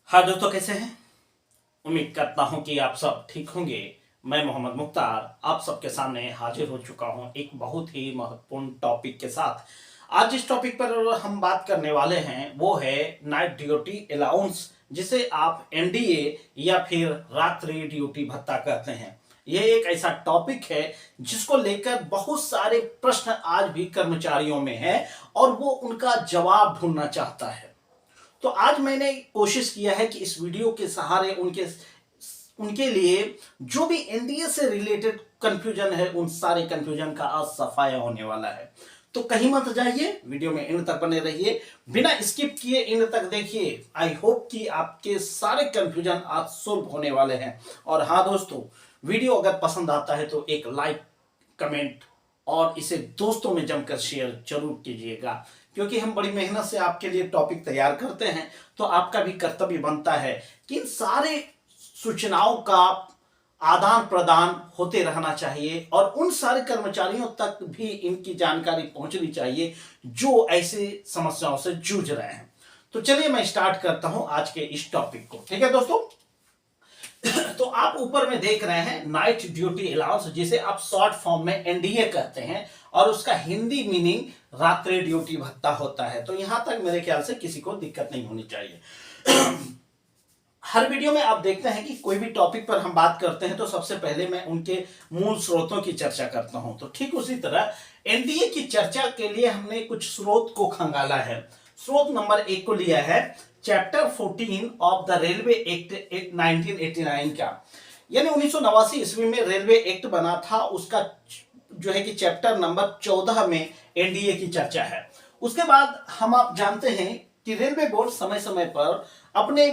हाँ दोस्तों, कैसे हैं? उम्मीद करता हूं कि आप सब ठीक होंगे। मैं मोहम्मद मुख्तार आप सबके सामने हाजिर हो चुका हूं एक बहुत ही महत्वपूर्ण टॉपिक के साथ। आज जिस टॉपिक पर हम बात करने वाले हैं वो है नाइट ड्यूटी अलाउंस, जिसे आप एनडीए या फिर रात्रि ड्यूटी भत्ता कहते हैं। यह एक ऐसा टॉपिक है जिसको लेकर बहुत सारे प्रश्न आज भी कर्मचारियों में है और वो उनका जवाब ढूंढना चाहता है। तो आज मैंने कोशिश किया है कि इस वीडियो के सहारे उनके उनके लिए जो भी एनडीए से रिलेटेड कंफ्यूजन है उन सारे कंफ्यूजन का आज सफाया होने वाला है। तो कहीं मत जाइए, वीडियो में एंड तक बने रहिए, बिना स्किप किए एंड तक देखिए। आई होप कि आपके सारे कंफ्यूजन आज सोल्व होने वाले हैं। और हाँ दोस्तों, वीडियो अगर पसंद आता है तो एक लाइक, कमेंट और इसे दोस्तों में जमकर शेयर जरूर कीजिएगा, क्योंकि हम बड़ी मेहनत से आपके लिए टॉपिक तैयार करते हैं। तो आपका भी कर्तव्य बनता है कि इन सारे सूचनाओं का आदान प्रदान होते रहना चाहिए और उन सारे कर्मचारियों तक भी इनकी जानकारी पहुंचनी चाहिए जो ऐसे समस्याओं से जूझ रहे हैं। तो चलिए मैं स्टार्ट करता हूं आज के इस टॉपिक को। ठीक है दोस्तों, तो आप ऊपर में देख रहे हैं नाइट ड्यूटी अलाउंस, जिसे आप शॉर्ट फॉर्म में एनडीए कहते हैं, और उसका हिंदी मीनिंग रात्रि ड्यूटी भत्ता होता है। तो यहां तक मेरे ख्याल से किसी को दिक्कत नहीं होनी चाहिए। हर वीडियो में आप देखते हैं कि कोई भी टॉपिक पर हम बात करते हैं तो सबसे पहले मैं उनके मूल स्रोतों की चर्चा करता हूं। तो ठीक उसी तरह एनडीए की चर्चा के लिए हमने कुछ स्रोत को खंगाला है। स्रोत नंबर 1 को लिया है chapter 14 of the railway act 1989 का, यानी 1989 ईस्वी में रेलवे एक्ट बना था, उसका जो है कि चैप्टर नंबर 14 में एनडीए की चर्चा है। उसके बाद हम आप जानते हैं कि रेलवे बोर्ड समय समय पर अपने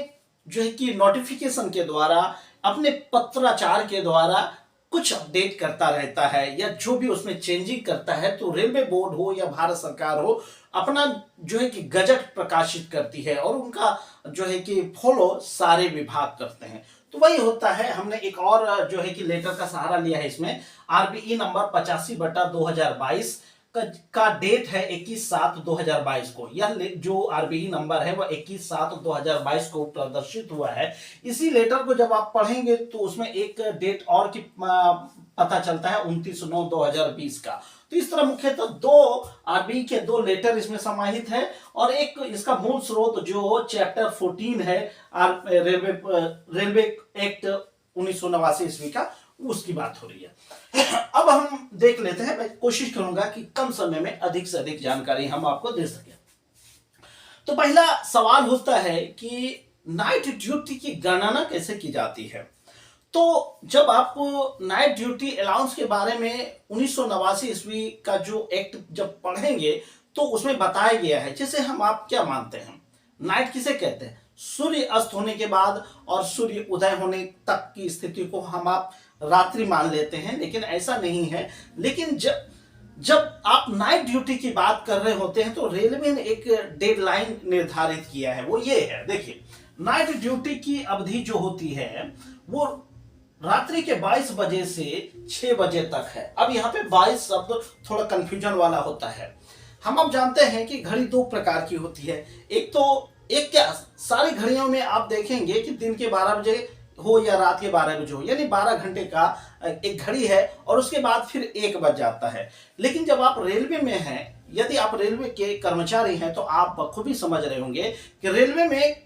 जो है कि नोटिफिकेशन के द्वारा, अपने पत्राचार के द्वारा कुछ अपडेट करता रहता है या जो भी उसमें चेंजिंग करता है। तो रेलवे बोर्ड हो या भारत सरकार हो, अपना जो है कि गजट प्रकाशित करती है और उनका जो है कि फॉलो सारे विभाग करते हैं। तो वही होता है। हमने एक और जो है कि लेटर का सहारा लिया है इसमें, आरबीई नंबर 85/2022 का डेट है 21/7/2022 को। यह जो आरबीई नंबर है वह 21/7/2022 को प्रदर्शित हुआ है। इसी लेटर को जब आप पढ़ेंगे तो उसमें एक डेट और की पता चलता है 29/9/2020 का। तो इस तरह मुख्यतः दो आरबीई के दो लेटर इसमें समाहित है और एक इसका मूल स्रोत जो चैप्टर 14 है रेलवे एक्ट 1989 ईस्वी का, उसकी बात हो रही है। अब हम देख लेते हैं। मैं कोशिश करूंगा कि कम समय में अधिक से अधिक जानकारी हम आपको दे सकें। तो पहला सवाल होता है कि नाइट ड्यूटी की गणना कैसे की जाती है। तो जब आप नाइट ड्यूटी अलाउंस के बारे में 1989 ईस्वी का जो एक्ट जब पढ़ेंगे तो उसमें बताया गया है, जैसे हम आप क्या मानते हैं, नाइट किसे कहते हैं? सूर्य अस्त होने के बाद और सूर्य उदय होने तक की स्थिति को हम आप रात्रि मान लेते हैं, लेकिन ऐसा नहीं है। लेकिन जब आप नाइट ड्यूटी की बात कर रहे होते हैं तो रेलवे ने एक डेडलाइन निर्धारित किया है, वो ये है। देखिए, नाइट ड्यूटी की अवधि जो होती है वो रात्रि के 22 बजे से 6 बजे तक है। अब यहाँ पे 22 शब्द थोड़ा कंफ्यूजन वाला होता है। हम अब जानते हैं कि घड़ी दो प्रकार की होती है। एक क्या, सारी घड़ियों में आप देखेंगे कि दिन के 12 बजे हो या रात के 12 बजे हो, यानी 12 घंटे का एक घड़ी है और उसके बाद फिर 1 बज जाता है। लेकिन जब आप रेलवे में हैं, यदि आप रेलवे के कर्मचारी हैं तो आप बखूबी समझ रहे होंगे कि रेलवे में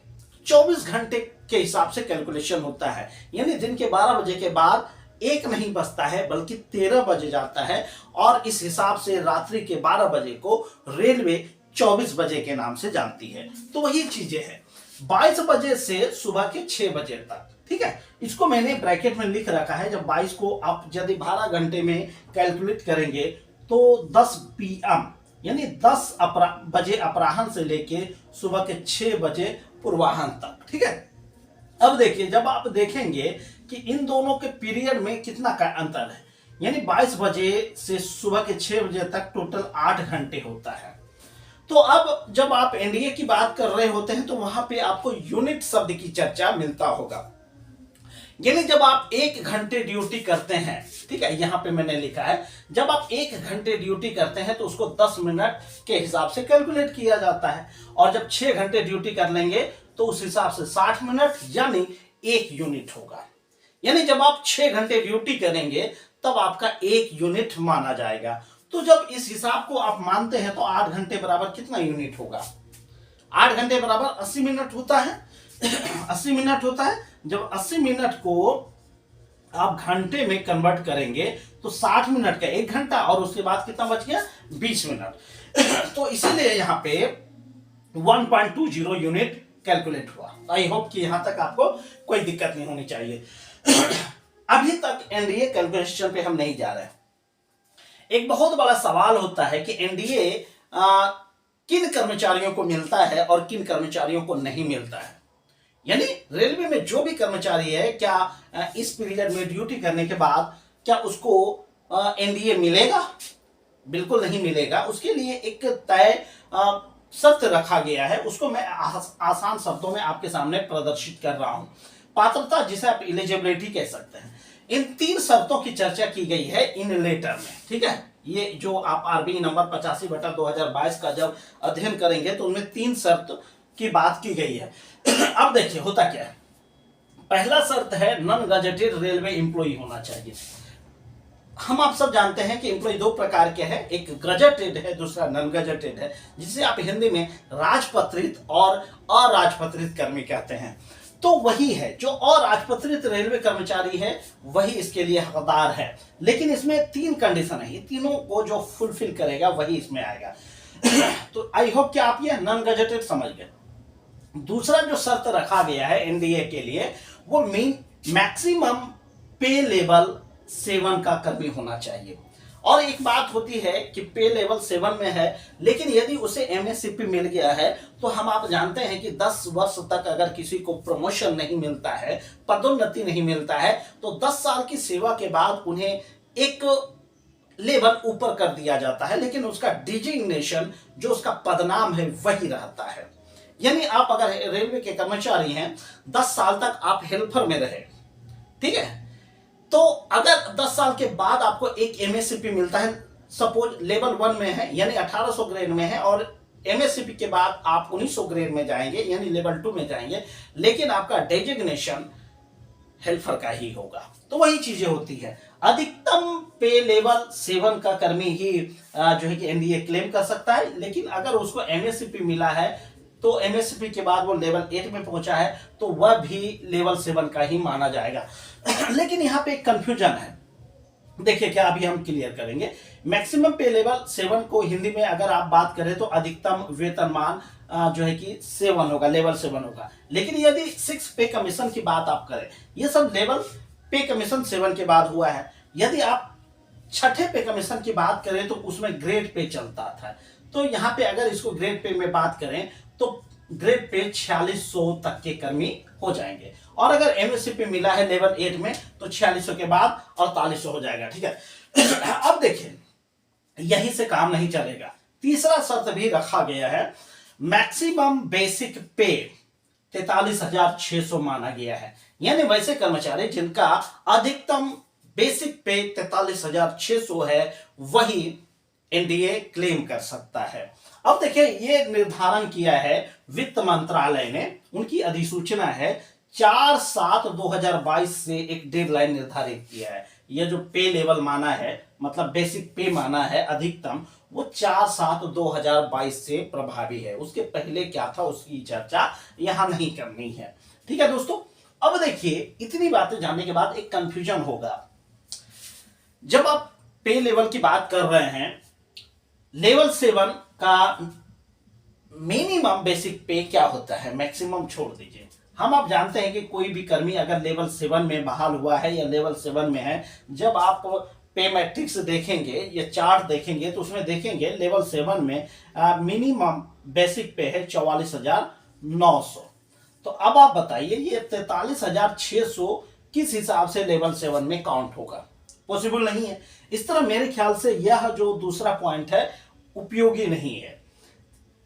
24 घंटे के हिसाब से कैलकुलेशन होता है, यानी दिन के 12 बजे के बाद 1 नहीं बजता है बल्कि 13 बजे जाता है। और इस हिसाब से रात्रि के 12 बजे को रेलवे 24 बजे के नाम से जानती है। तो वही चीजें हैं 22 बजे से सुबह के 6 बजे तक। ठीक है, इसको मैंने ब्रैकेट में लिख रखा है। जब 22 को आप यदि 12 घंटे में कैलकुलेट करेंगे तो 10 PM यानी 10 बजे अपराह्न से लेके सुबह के 6 बजे पूर्वाह्न तक। ठीक है, अब देखिए, जब आप देखेंगे कि इन दोनों के पीरियड में कितना का अंतर है, यानी 22 बजे से सुबह के 6 बजे तक टोटल 8 घंटे होता है। तो अब जब आप एनडीए की बात कर रहे होते हैं तो वहां पे आपको यूनिट शब्द की चर्चा मिलता होगा, यानी जब आप 1 घंटे ड्यूटी करते हैं, ठीक है, यहां पे मैंने लिखा है, जब आप 1 घंटे ड्यूटी करते हैं तो उसको 10 मिनट के हिसाब से कैलकुलेट किया जाता है। और जब 6 घंटे ड्यूटी कर लेंगे तो उस हिसाब से 60 मिनट यानी 1 यूनिट होगा। यानी जब आप 6 घंटे ड्यूटी करेंगे तब आपका 1 यूनिट माना जाएगा। तो जब इस हिसाब को आप मानते हैं तो 8 घंटे बराबर कितना यूनिट होगा? 8 घंटे बराबर 80 मिनट होता है। 80 मिनट होता है। जब 80 मिनट को आप घंटे में कन्वर्ट करेंगे तो 60 मिनट का 1 घंटा और उसके बाद कितना बच गया? 20 मिनट। तो इसीलिए यहां पे 1.20 यूनिट कैलकुलेट हुआ। आई होप कि यहां तक आपको कोई दिक्कत नहीं होनी चाहिए। अभी तक एनडीए कैलकुलेशन पे हम नहीं जा रहे। एक बहुत बड़ा सवाल होता है कि एनडीए किन कर्मचारियों को मिलता है और किन कर्मचारियों को नहीं मिलता है। यानी रेलवे में जो भी कर्मचारी है क्या इस पीरियड में ड्यूटी करने के बाद क्या उसको एनडीए मिलेगा? बिल्कुल नहीं मिलेगा। उसके लिए एक तय शर्त रखा गया है, उसको मैं आसान शब्दों में आपके सामने प्रदर्शित कर रहा हूं। पात्रता, जिसे आप एलिजिबिलिटी कह सकते हैं। इन 3 शर्तों की चर्चा की गई है इन लेटर में। ठीक है, ये जो आप आरबी नंबर 85/2022 का जब अध्ययन करेंगे तो उनमें 3 शर्त की बात की गई है। अब देखिए होता क्या है। पहला शर्त है नॉन गजेटेड रेलवे एम्प्लॉय होना चाहिए। हम आप सब जानते हैं कि एम्प्लॉय 2 प्रकार के हैं, एक गजेटेड है, दूसरा नॉन गजेटेड है, जिसे आप हिंदी में राजपत्रित और अराजपत्रित कर्मी कहते हैं। तो वही है जो अराजपत्रित रेलवे कर्मचारी है वही इसके लिए हकदार है। लेकिन इसमें 3 कंडीशन है, ये तीनों को जो फुलफिल करेगा वही इसमें आएगा। तो आई होप कि आप ये नॉन गजेटेड समझ गए। दूसरा जो शर्त रखा गया है एनडीए के लिए वो मैक्सिमम पे लेवल 7 का कर्मी होना चाहिए। और एक बात होती है कि पे लेवल 7 में है, लेकिन यदि उसे एमएससीपी मिल गया है तो हम आप जानते हैं कि 10 वर्ष तक अगर किसी को प्रमोशन नहीं मिलता है, पदोन्नति नहीं मिलता है, तो 10 साल की सेवा के बाद उन्हें एक लेवल ऊपर कर दिया जाता है, लेकिन उसका डिजिग्नेशन जो उसका पदनाम है वही रहता है। यानी आप अगर रेलवे के कर्मचारी हैं, 10 साल तक आप हेल्पर में रहे, ठीक है, तो अगर 10 साल के बाद आपको एक एमएससीपी मिलता है, सपोज लेवल 1 में है यानी 1800 ग्रेड में है, और एमएससीपी के बाद आप 1900 ग्रेड में जाएंगे यानी लेवल 2 में जाएंगे, लेकिन आपका डेजिग्नेशन हेल्पर का ही होगा। तो वही चीजें होती है। अधिकतम पे लेवल 7 का कर्मी ही जो है कि एनडीए क्लेम कर सकता है, लेकिन अगर उसको एमएससीपी मिला है तो एमएससीपी के बाद वो लेवल 8 में पहुंचा है तो वह भी लेवल 7 का ही माना जाएगा। लेकिन यहां पे एक कंफ्यूजन है, देखिए क्या अभी हम क्लियर करेंगे। मैक्सिमम पे लेवल 7 को हिंदी में अगर आप बात करें तो अधिकतम वेतनमान जो है कि 7 होगा, लेवल 7 होगा। लेकिन यदि 6 पे कमीशन की बात आप करें, ये सब लेवल पे कमीशन 7 के बाद हुआ है। यदि आप 6ठे पे कमीशन की बात करें तो उसमें ग्रेड पे चलता था, तो यहाँ पे अगर इसको ग्रेड पे में बात करें तो ग्रेड पे 4600 तक के कर्मी हो जाएंगे। और अगर एमएससीपी मिला है लेवल 8 में तो 4600 के बाद 4800 हो जाएगा। ठीक है, अब देखिए यही से काम नहीं चलेगा। तीसरा शर्त भी रखा गया है, मैक्सिमम बेसिक पे 43,600 माना गया है। यानी वैसे कर्मचारी जिनका अधिकतम बेसिक पे 43,600 है वही एनडीए क्लेम कर सकता है। अब देखिए ये निर्धारण किया है वित्त मंत्रालय ने, उनकी अधिसूचना है 4/7/2022 से एक डेडलाइन निर्धारित किया है। ये जो पे लेवल माना है, मतलब बेसिक पे माना है अधिकतम, वो 4/7/2022 से प्रभावी है। उसके पहले क्या था उसकी चर्चा यहां नहीं करनी है। ठीक है दोस्तों, अब देखिए इतनी बातें जानने के बाद एक कंफ्यूजन होगा। जब आप पे लेवल की बात कर रहे हैं, लेवल 7 का मिनिमम बेसिक पे क्या होता है, मैक्सिमम छोड़ दीजिए। हम आप जानते हैं कि कोई भी कर्मी अगर लेवल 7 में बहाल हुआ है या लेवल 7 में है, जब आप पे मैट्रिक्स देखेंगे या चार्ट देखेंगे तो उसमें देखेंगे लेवल 7 में मिनिमम बेसिक पे है 44,900। तो अब आप बताइए ये 43,600 किस हिसाब से लेवल 7 में काउंट होगा? पॉसिबल नहीं है। इस तरह मेरे ख्याल से यह जो दूसरा पॉइंट है उपयोगी नहीं है।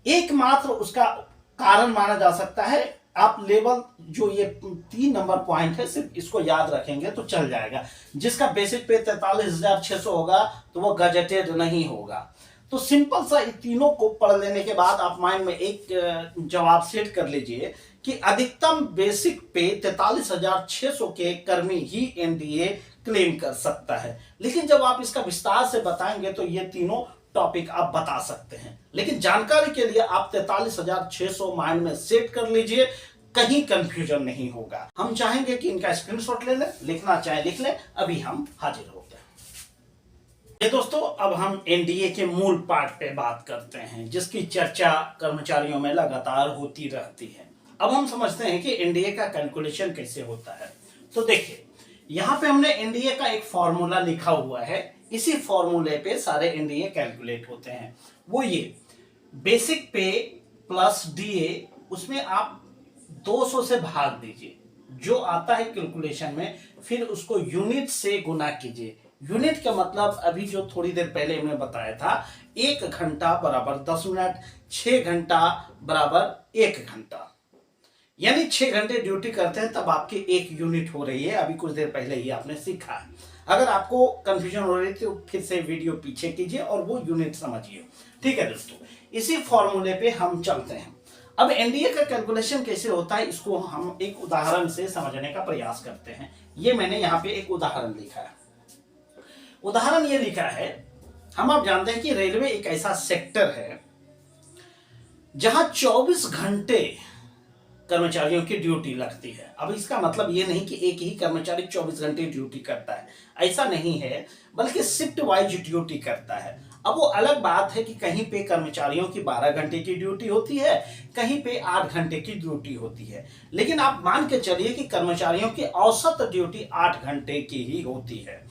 एकमात्र उसका कारण माना जा सकता है, आप लेवल जो ये 3 नंबर पॉइंट है सिर्फ इसको याद रखेंगे तो चल जाएगा। जिसका बेसिक पे 43,600 होगा तो वो गजेटेड नहीं होगा। तो सिंपल सा इन तीनों को पढ़ लेने के बाद आप माइंड में एक जवाब सेट कर लीजिए कि अधिकतम बेसिक पे 43,600 के कर्मी ही एनडीए क्लेम कर सकता है। लेकिन जब आप इसका विस्तार से बताएंगे तो ये तीनों टॉपिक आप बता सकते हैं। लेकिन जानकारी के लिए आप 43,600 माइंड में सेट कर लीजिए, कहीं कंफ्यूजन नहीं होगा। हम चाहेंगे कि इनका स्क्रीनशॉट ले लें, लिखना चाहे लिख लें। अभी हम हाजिर होते हैं। ये दोस्तों, अब हम एनडीए के मूल पार्ट पे बात करते हैं, जिसकी चर्चा कर्मचारियों में लगातार होती रहती है। अब हम समझते हैं कि एनडीए का कैलकुलेशन कैसे होता है। तो देखिए, यहां पे हमने एनडीए का एक फॉर्मूला लिखा हुआ है। इसी फॉर्मूले पे सारे एनडीए कैलकुलेट होते हैं। वो ये बेसिक पे प्लस डीए, उसमें आप 200 से भाग दीजिए, जो आता है कैलकुलेशन में, फिर उसको यूनिट से गुना कीजिए। यूनिट का मतलब अभी जो थोड़ी देर पहले हमने बताया था, 1 घंटा बराबर 10 मिनट, 6 घंटा बराबर 1 घंटा, यानी 6 घंटे ड्यूटी करते हैं तब आपकी 1 यूनिट हो रही है। अभी कुछ देर पहले ही आपने सीखा है। अगर आपको कंफ्यूजन हो रही थी तो फिर से वीडियो पीछे कीजिए और वो यूनिट समझिए। ठीक है दोस्तों, इसी फॉर्मूले पे हम चलते हैं। अब एनडीए का कैलकुलेशन कैसे होता है, इसको हम एक उदाहरण से समझने का प्रयास करते हैं। ये मैंने यहाँ पे एक उदाहरण लिखा है। उदाहरण ये लिखा है, हम आप जानते हैं कि रेलवे एक ऐसा सेक्टर है जहां 24 घंटे कर्मचारियों की ड्यूटी लगती है। अब इसका मतलब ये नहीं कि एक ही कर्मचारी 24 घंटे ड्यूटी करता है, ऐसा नहीं है, बल्कि शिफ्ट वाइज ड्यूटी करता है। अब वो अलग बात है कि कहीं पे कर्मचारियों की 12 घंटे की ड्यूटी होती है, कहीं पे 8 घंटे की ड्यूटी होती है। लेकिन आप मान के चलिए कि कर्मचारियों की औसत ड्यूटी 8 घंटे की ही होती है।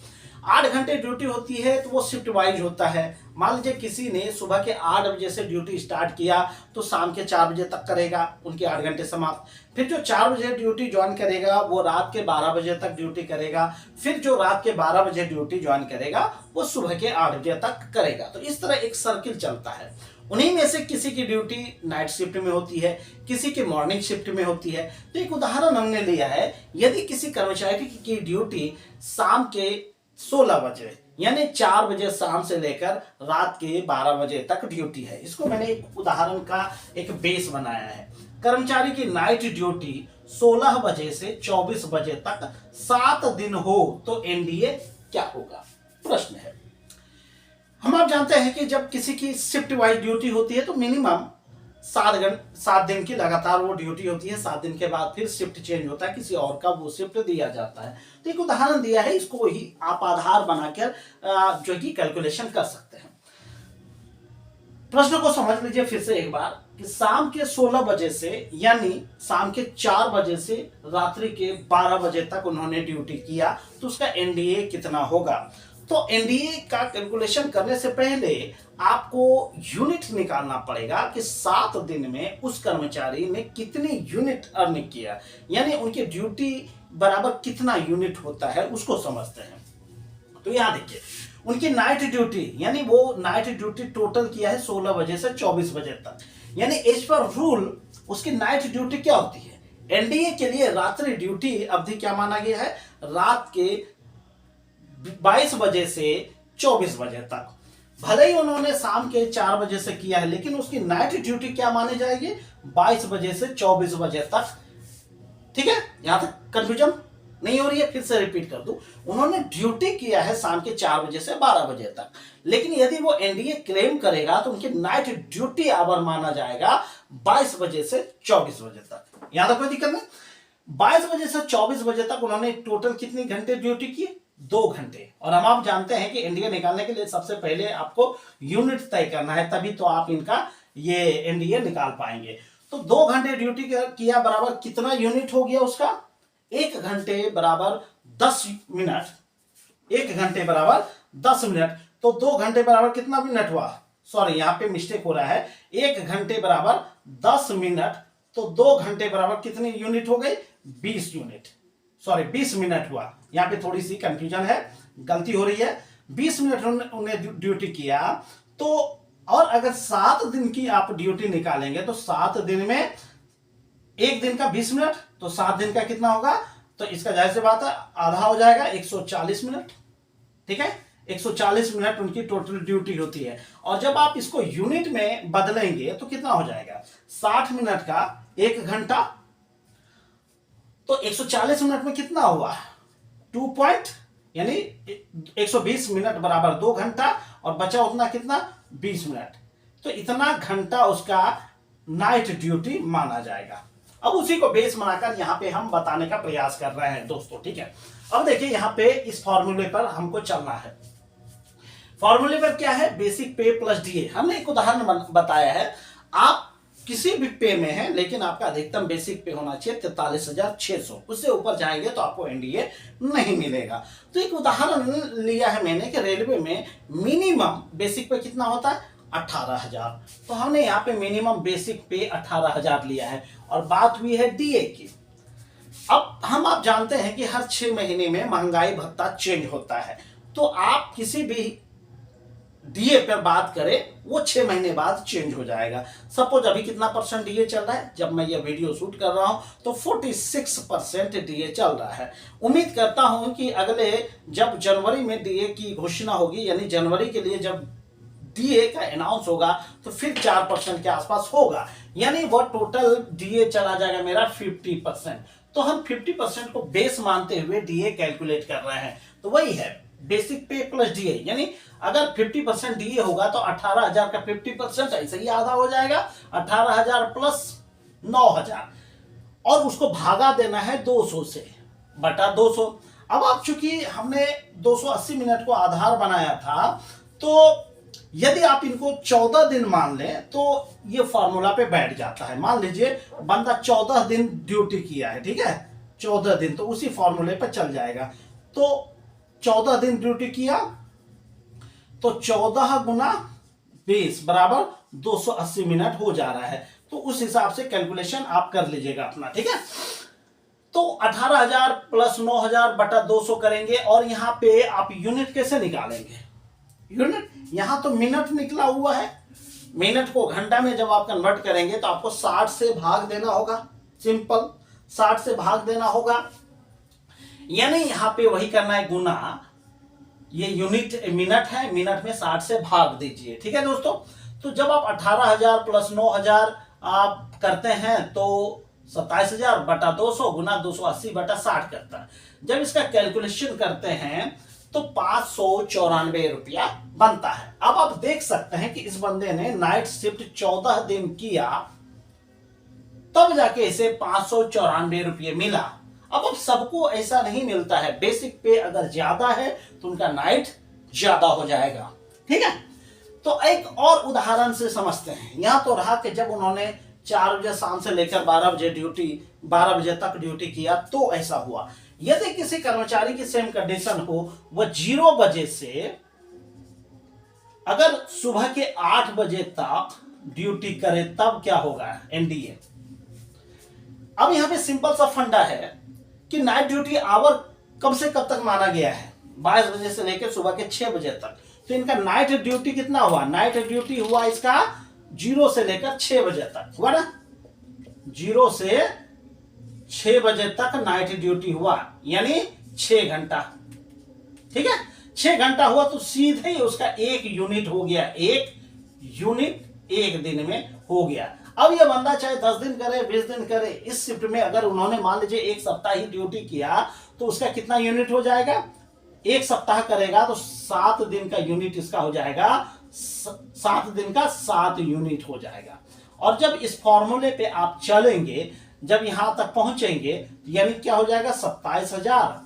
8 घंटे ड्यूटी होती है तो वो शिफ्ट वाइज होता है। मान लीजिए किसी ने सुबह के 8 बजे से ड्यूटी स्टार्ट किया तो शाम के 4 बजे तक करेगा, उनके 8 घंटे समाप्त। फिर जो 4 बजे ड्यूटी ज्वाइन करेगा वो रात के 12 बजे तक ड्यूटी करेगा। फिर जो रात के 12 बजे ड्यूटी ज्वाइन करेगा वो सुबह के 8 बजे तक करेगा। तो इस तरह एक सर्किल चलता है। उन्हीं में से किसी की ड्यूटी नाइट शिफ्ट में होती है, किसी की मॉर्निंग शिफ्ट में होती है। तो एक उदाहरण हमने लिया है, यदि किसी कर्मचारी की ड्यूटी शाम के 16 बजे यानी 4 बजे शाम से लेकर रात के 12 बजे तक ड्यूटी है, इसको मैंने एक उदाहरण का एक बेस बनाया है। कर्मचारी की नाइट ड्यूटी 16 बजे से 24 बजे तक 7 दिन हो तो एनडीए क्या होगा, प्रश्न है। हम आप जानते हैं कि जब किसी की शिफ्ट वाइज ड्यूटी होती है तो मिनिमम 7 दिन की लगातार वो ड्यूटी होती है। 7 दिन के बाद फिर शिफ्ट चेंज होता है, किसी और का वो शिफ्ट दिया जाता है। तो एक उदाहरण दिया है, इसको ही आप आधार बनाकर जो कि कैलकुलेशन कर सकते हैं। प्रश्न को समझ लीजिए फिर से एक बार कि शाम के 16 बजे से यानी शाम के 4 बजे से रात्रि के 12 बजे तक उन्होंने ड्यूटी किया तो उसका एनडीए कितना होगा। तो एनडीए का कैलकुलेशन करने से पहले आपको यूनिट निकालना पड़ेगा कि 7 दिन में उस कर्मचारी ने कितनी यूनिट अर्न किया, यानी उनकी ड्यूटी बराबर कितना यूनिट होता है उसको समझते हैं। तो यहां देखिए, उनकी नाइट ड्यूटी यानी वो नाइट ड्यूटी टोटल किया है 16 बजे से 24 बजे तक, यानी एज पर रूल उसकी नाइट ड्यूटी क्या होती है। एनडीए के लिए रात्रि ड्यूटी अवधि क्या माना गया है, रात के 22 बजे से 24 बजे तक। भले ही उन्होंने शाम के 4 बजे से किया है, लेकिन उसकी नाइट ड्यूटी क्या मानी जाएगी, 22 बजे से 24 बजे तक। ठीक है, यहां तक कंफ्यूजन नहीं हो रही है। फिर से रिपीट कर दूं, उन्होंने ड्यूटी किया है शाम के 4 बजे से 12 बजे तक, लेकिन यदि वो एनडीए क्लेम करेगा तो उनकी नाइट ड्यूटी आवर माना जाएगा 22 बजे से 24 बजे तक। यहां तक कोई दिक्कत नहीं। 22 बजे से 24 बजे तक उन्होंने टोटल कितनी घंटे ड्यूटी की, 2 घंटे। और हम आप जानते हैं कि एनडीए निकालने के लिए सबसे पहले आपको यूनिट तय करना है, तभी तो आप इनका ये एनडीए निकाल पाएंगे। तो 2 घंटे ड्यूटी किया बराबर कितना यूनिट हो गया उसका, 1 घंटे बराबर 10 मिनट। 1 घंटे बराबर 10 मिनट, तो 2 घंटे बराबर कितना मिनट हुआ, सॉरी यहां पे मिस्टेक हो रहा है। 1 घंटे बराबर 10 मिनट, तो 2 घंटे बराबर कितनी यूनिट हो गई, 20 यूनिट, सॉरी 20 मिनट हुआ। यहां पे थोड़ी सी कंफ्यूजन है, गलती हो रही है। 20 मिनट उन्हें ड्यूटी किया। तो और अगर 7 दिन की आप ड्यूटी निकालेंगे तो 7 दिन में एक दिन का 20 मिनट, तो 7 दिन का कितना होगा, तो इसका जाहिर सी बात है आधा हो जाएगा, 140 मिनट। ठीक है, 140 मिनट उनकी टोटल ड्यूटी होती है। और जब आप इसको यूनिट में बदलेंगे तो कितना हो जाएगा, 60 मिनट का 1 घंटा, तो 140 मिनट में कितना हुआ, 2 पॉइंट यानी 120 मिनट बराबर 2 घंटा, और बचा उतना कितना 20 मिनट। तो इतना घंटा उसका नाइट ड्यूटी माना जाएगा। अब उसी को बेस बनाकर यहां पे हम बताने का प्रयास कर रहे हैं दोस्तों, ठीक है। अब देखिए यहां पे इस फॉर्मूले पर हमको चलना है। फॉर्मूले पर क्या है, बेसिक पे प्लस डीए। हमने एक उदाहरण बताया है, आप किसी भी पे में है लेकिन आपका अधिकतम बेसिक पे होना चाहिए 43,600, उससे ऊपर जाएंगे तो आपको एनडीए नहीं मिलेगा। तो एक उदाहरण लिया है मैंने कि रेलवे में मिनिमम बेसिक पे कितना होता है 18,000, तो हमने यहाँ पे मिनिमम बेसिक पे 18,000 लिया है, और बात हुई है डीए की। अब आप जानते हैं कि हर 6 महीने में महंगाई भत्ता चेंज होता है, तो आप किसी भी डीए पर बात करें वो 6 महीने बाद चेंज हो जाएगा। सपोज अभी कितना परसेंट डीए चल रहा है, जब मैं ये वीडियो शूट कर रहा हूं तो 46% डीए चल रहा है। उम्मीद करता हूं कि अगले जब जनवरी में डीए की घोषणा होगी, यानी जनवरी के लिए जब डीए का अनाउंस होगा तो फिर 4% के आसपास होगा, यानी वो टोटल डीए चला जाएगा मेरा 50%। तो हम 50% को बेस मानते हुए डीए कैलकुलेट कर रहे हैं। तो वही है बेसिक पे प्लस डीए, यानी अगर 50% डीए होगा तो 18,000 का 50% ऐसे ही आधा हो जाएगा, 18,000 प्लस 9,000, और उसको भागा देना है 200 से बटा 200। अब आप चूंकि हमने 280 मिनट को आधार बनाया था, तो यदि आप इनको 14 दिन मान लें तो ये फॉर्मूला पे बैठ जाता है। मान लीजिए बंदा 14 दिन ड्यूटी किया है, ठीक है, 14 दिन, तो उसी फॉर्मूले पे चल जाएगा। तो 14 दिन ड्यूटी किया तो 14 गुना 20 बराबर 280 मिनट हो जा रहा है। तो उस हिसाब से कैलकुलेशन आप कर लीजिएगा अपना, ठीक है। तो 18,000 प्लस 9,000 बटा 200 करेंगे, और यहां पे आप यूनिट कैसे निकालेंगे, यूनिट यहां तो मिनट निकला हुआ है, मिनट को घंटा में जब आप कन्वर्ट करेंगे तो आपको 60 से भाग देना होगा, सिंपल 60 से भाग देना होगा, यानी यहां पे वही करना है गुना, ये यूनिट मिनट है, मिनट में 60 से भाग दीजिए, ठीक है दोस्तों। तो जब आप 18,000 प्लस 9,000 आप करते हैं तो 27,000 बटा 200 गुना 280 बटा 60 करता है। जब इसका कैलकुलेशन करते हैं तो 594 रुपया बनता है। अब आप देख सकते हैं कि इस बंदे ने नाइट शिफ्ट 14 दिन किया, तब जाके इसे 594 रुपये मिला। अब सबको ऐसा नहीं मिलता है, बेसिक पे अगर ज्यादा है तो उनका नाइट ज्यादा हो जाएगा, ठीक है। तो एक और उदाहरण से समझते हैं। यहां तो रहा कि जब उन्होंने 4 बजे शाम से लेकर 12 बजे तक ड्यूटी किया तो ऐसा हुआ। यदि किसी कर्मचारी की सेम कंडीशन हो, वह 0 बजे से अगर सुबह के 8 बजे तक ड्यूटी करे तब क्या होगा एनडीए। अब यहां पे सिंपल सा फंडा है कि नाइट ड्यूटी आवर कब से कब तक माना गया है, 22 बजे से लेकर सुबह के 6 बजे तक। तो इनका नाइट ड्यूटी कितना हुआ, नाइट ड्यूटी हुआ इसका 0 से लेकर 6 बजे तक हुआ ना, 0 से 6 बजे तक नाइट ड्यूटी हुआ, यानी 6 घंटा, ठीक है। 6 घंटा हुआ तो सीधे ही उसका 1 यूनिट हो गया, 1 यूनिट 1 दिन में हो गया। अब ये बंदा चाहे 10 दिन करे 20 दिन करे, इस शिफ्ट में अगर उन्होंने मान लीजिए 1 सप्ताह ही ड्यूटी किया तो उसका कितना यूनिट हो जाएगा, 1 सप्ताह करेगा तो 7 दिन का यूनिट इसका हो जाएगा, 7 दिन का 7 यूनिट हो जाएगा। और जब इस फॉर्मूले पे आप चलेंगे, जब यहां तक पहुंचेंगे, यानी क्या हो जाएगा 27,000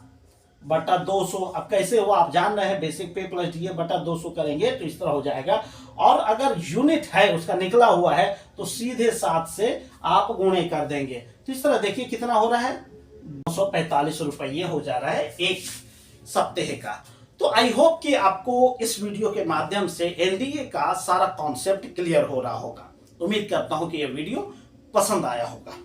बटा 200। अब कैसे हुआ आप जान रहे हैं, बेसिक पे प्लस डीए बटा 200 करेंगे तो इस तरह हो जाएगा। और अगर यूनिट है उसका निकला हुआ है तो सीधे 7 से आप गुणे कर देंगे। तो इस तरह देखिए कितना हो रहा है, 245 रुपये हो जा रहा है एक सप्ताह का। तो आई होप कि आपको इस वीडियो के माध्यम से एनडीए का सारा कॉन्सेप्ट क्लियर हो रहा होगा। उम्मीद करता हूं कि यह वीडियो पसंद आया होगा।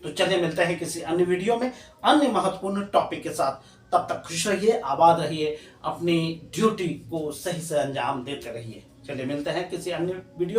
तो चलिए मिलते हैं किसी अन्य वीडियो में अन्य महत्वपूर्ण टॉपिक के साथ। तब तक खुश रहिए, आबाद रहिए, अपनी ड्यूटी को सही से अंजाम देते रहिए। चलिए मिलते हैं किसी अन्य वीडियो।